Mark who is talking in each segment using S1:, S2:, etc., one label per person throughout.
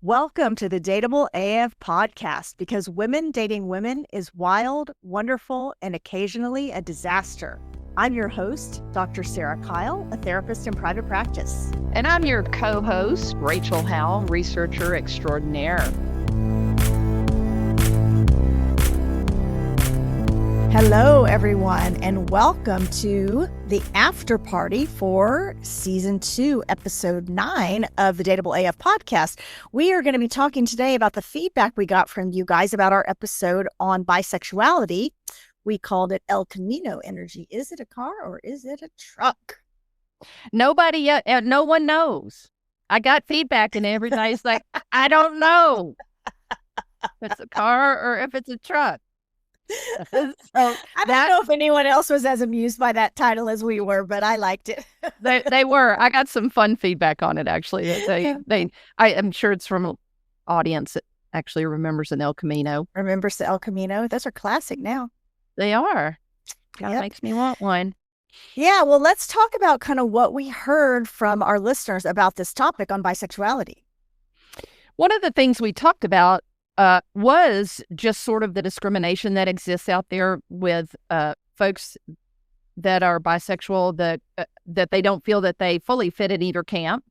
S1: Welcome to the Dateable AF podcast, because women dating women is wild, wonderful, and occasionally a disaster. I'm your host, Dr. Sarah Kyle, a therapist in private practice.
S2: And I'm your co-host, Rachel Howell, researcher extraordinaire.
S1: Hello, everyone, and welcome to the after party for season 2, episode 9 of the Dateable AF podcast. We are going to be talking today about the feedback we got from you guys about our episode on bisexuality. We called it El Camino energy. Is it a car or is it a truck?
S2: Nobody yet, no one knows. I got feedback and everybody's like, I don't know if it's a car or if it's a truck.
S1: So I don't know if anyone else was as amused by that title as we were, but I liked it.
S2: They were. I got some fun feedback on it, actually. I'm sure it's from an audience that actually remembers an El Camino.
S1: Remembers the El Camino? Those are classic now.
S2: They are. That makes me want one.
S1: Yeah, well, let's talk about kind of what we heard from our listeners about this topic on bisexuality.
S2: One of the things we talked about was just sort of the discrimination that exists out there with folks that are bisexual, that they don't feel that they fully fit in either camp.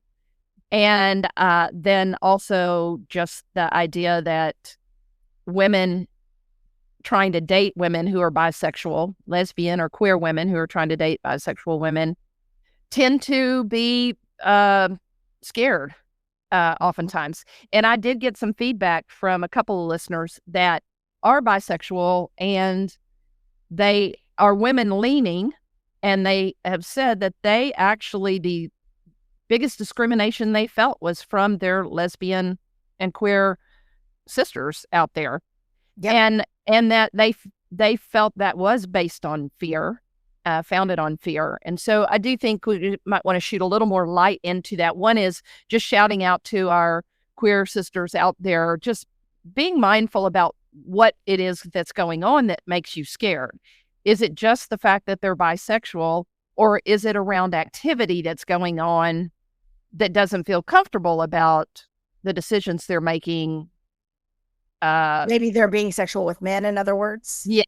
S2: And then also just the idea that women trying to date women who are bisexual, lesbian or queer women who are trying to date bisexual women tend to be scared. Oftentimes. And I did get some feedback from a couple of listeners that are bisexual and they are women leaning, and they have said that the biggest discrimination they felt was from their lesbian and queer sisters out there. Yep. And that they felt that was based on fear. Founded on fear. And so I do think we might want to shoot a little more light into that. One is just shouting out to our queer sisters out there, just being mindful about what it is that's going on that makes you scared. Is it just the fact that they're bisexual, or is it around activity that's going on that doesn't feel comfortable about the decisions they're making?
S1: Maybe they're being sexual with men, in other words.
S2: Yeah.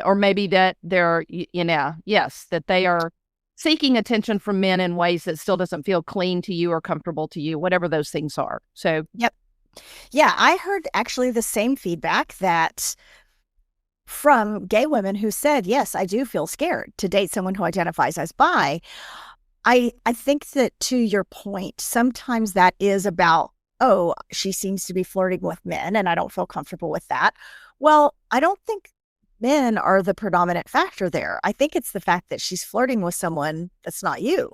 S2: Or maybe that they're, that they are seeking attention from men in ways that still doesn't feel clean to you or comfortable to you, whatever those things are. So,
S1: yep. Yeah, I heard actually the same feedback that from gay women who said, yes, I do feel scared to date someone who identifies as bi. I think that, to your point, sometimes that is about, oh, she seems to be flirting with men and I don't feel comfortable with that. Well, I don't think men are the predominant factor there. I think it's the fact that she's flirting with someone that's not you.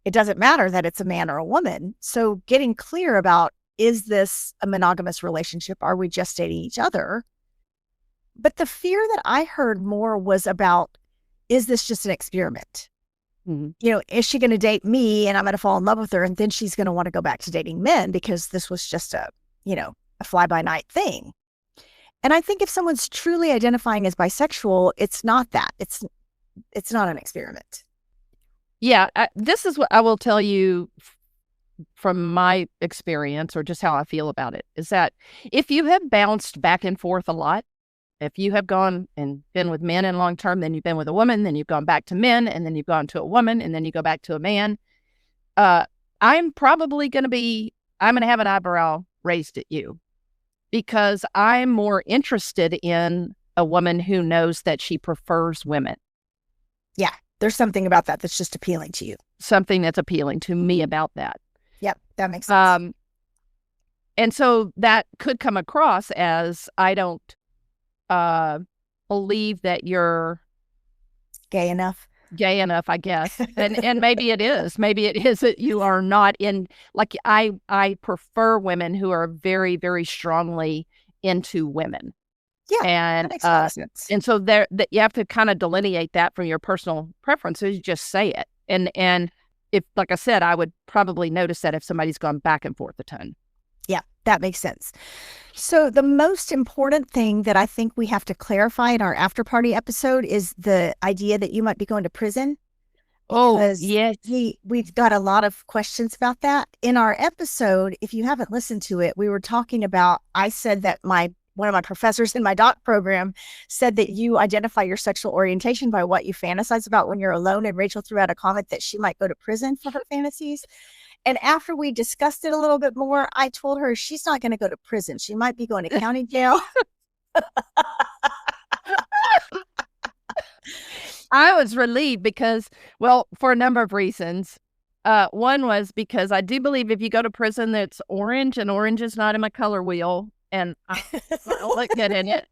S1: It doesn't matter that it's a man or a woman. So getting clear about, is this a monogamous relationship? Are we just dating each other? But the fear that I heard more was about, is this just an experiment? Mm-hmm. Is she going to date me and I'm going to fall in love with her, and then she's going to want to go back to dating men because this was just a fly-by-night thing. And I think if someone's truly identifying as bisexual, it's not that. It's not an experiment.
S2: Yeah, this is what I will tell you from my experience, or just how I feel about it, is that if you have bounced back and forth a lot, if you have gone and been with men in long term, then you've been with a woman, then you've gone back to men, and then you've gone to a woman, and then you go back to a man, I'm going to have an eyebrow raised at you. Because I'm more interested in a woman who knows that she prefers women.
S1: Yeah, there's something about that that's just appealing to you.
S2: Something that's appealing to me about that.
S1: Yep, that makes sense.
S2: And so that could come across as, I don't believe that you're
S1: gay enough,
S2: I guess. And maybe it is. Maybe it is that you are not in, like, I prefer women who are very, very strongly into women.
S1: Yeah.
S2: And
S1: that makes a lot of sense.
S2: And so that you have to kind of delineate that from your personal preferences. You just say it. And if, like I said, I would probably notice that if somebody's gone back and forth a ton.
S1: Yeah, that makes sense. So the most important thing that I think we have to clarify in our after party episode is the idea that you might be going to prison.
S2: Oh, yes.
S1: We've got a lot of questions about that. In our episode, if you haven't listened to it, we were talking about, I said that one of my professors in my doc program said that you identify your sexual orientation by what you fantasize about when you're alone. And Rachel threw out a comment that she might go to prison for her fantasies. And after we discussed it a little bit more, I told her she's not going to go to prison. She might be going to county jail.
S2: I was relieved because, well, for a number of reasons. One was because I do believe if you go to prison, that's orange, and orange is not in my color wheel, and I don't look good in it.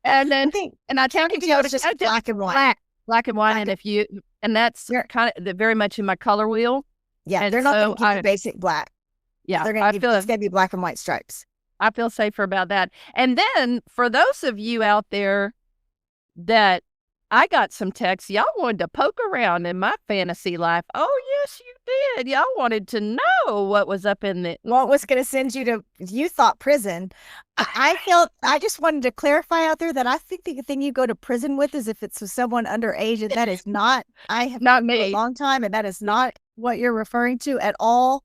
S2: And then,
S1: I county jail is just black and white.
S2: Black and white, and that's kind of very much in my color wheel.
S1: Yeah, and they're not going to give you basic black.
S2: Yeah,
S1: it's going to be black and white stripes.
S2: I feel safer about that. And then for those of you out there that I got some texts, y'all wanted to poke around in my fantasy life. Oh, yes, you did. Y'all wanted to know what was up in the...
S1: What was going to send you to, you thought prison. I just wanted to clarify out there that I think the thing you go to prison with is if it's with someone underage, and that is not, I have
S2: not me.
S1: For a long time, and that is not what you're referring to at all.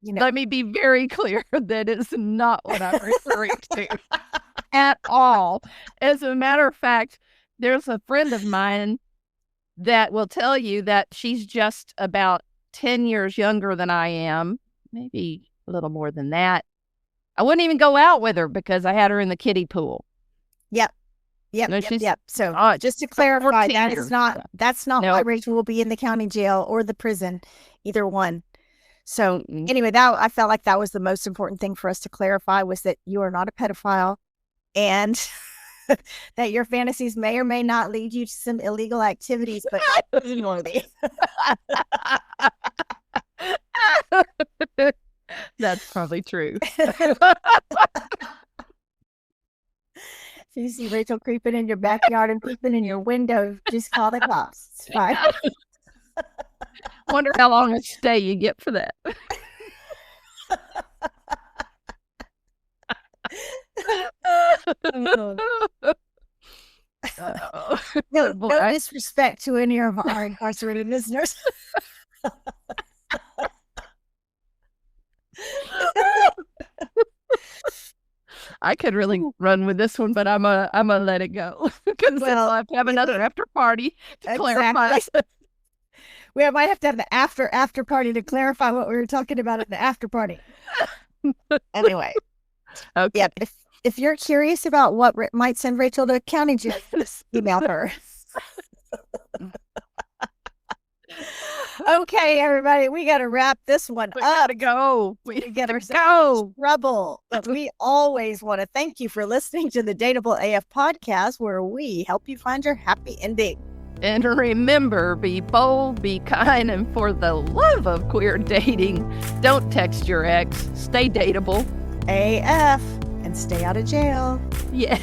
S2: Let me be very clear that is not what I'm referring to at all. As a matter of fact, there's a friend of mine that will tell you that she's just about 10 years younger than I am, maybe a little more than that. I wouldn't even go out with her because I had her in the kiddie pool.
S1: Yep. So just to clarify, that's not why Rachel will be in the county jail or the prison, either one. So anyway, I felt like that was the most important thing for us to clarify, was that you are not a pedophile, and that your fantasies may or may not lead you to some illegal activities, but
S2: that's probably true.
S1: If you see Rachel creeping in your backyard and peeping in your window, just call the cops. It's fine.
S2: Wonder how long a stay you get for that.
S1: No disrespect to any of our incarcerated listeners.
S2: I could really run with this one, but I'm gonna let it go because I have to have another after party to clarify.
S1: We might have to have the after party to clarify what we were talking about at the after party. Anyway,
S2: okay.
S1: Yeah, if you're curious about what might send Rachel to county jail, just email her. Okay, everybody, we got to wrap this one up.
S2: Gotta go.
S1: We gotta go. Trouble. But we always want to thank you for listening to the Dateable AF podcast, where we help you find your happy ending.
S2: And remember, be bold, be kind, and for the love of queer dating, don't text your ex. Stay dateable.
S1: AF, and stay out of jail.
S2: Yeah.